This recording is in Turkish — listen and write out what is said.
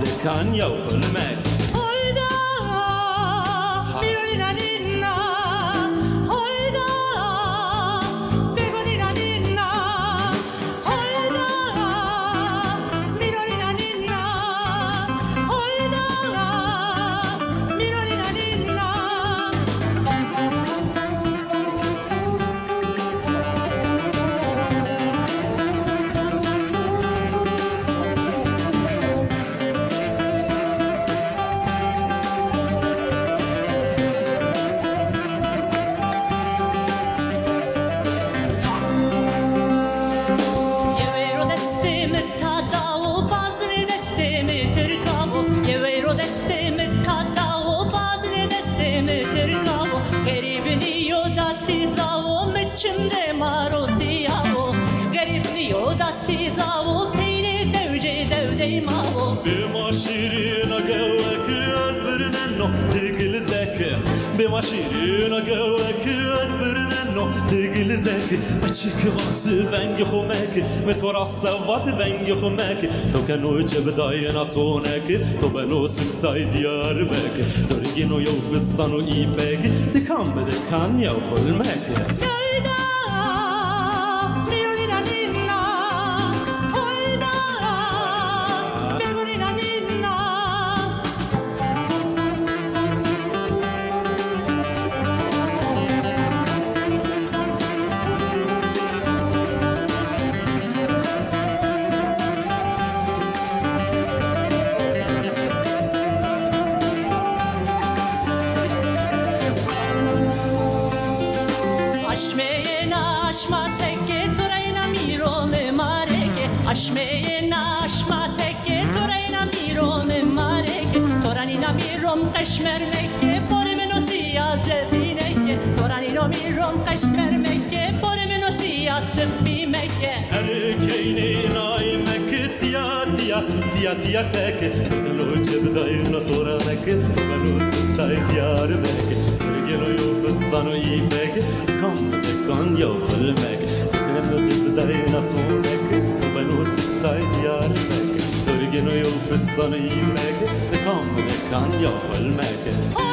Det kan jag hålla med. متورصفات بنج خمك تو كانوا جبداين عطونك تو بنو سكتاي ديار بك ترجينو يو بستانو إيبك دي كان يو خلمك Diyatek, lo cebdayna toranek, banu sutay diyar bek, gelo yo bastano ibek, kan yo hulmek, lo cebdayna toranek, banu sutay diyar bek, gelo yo bastano ibek, kan yo hulmek.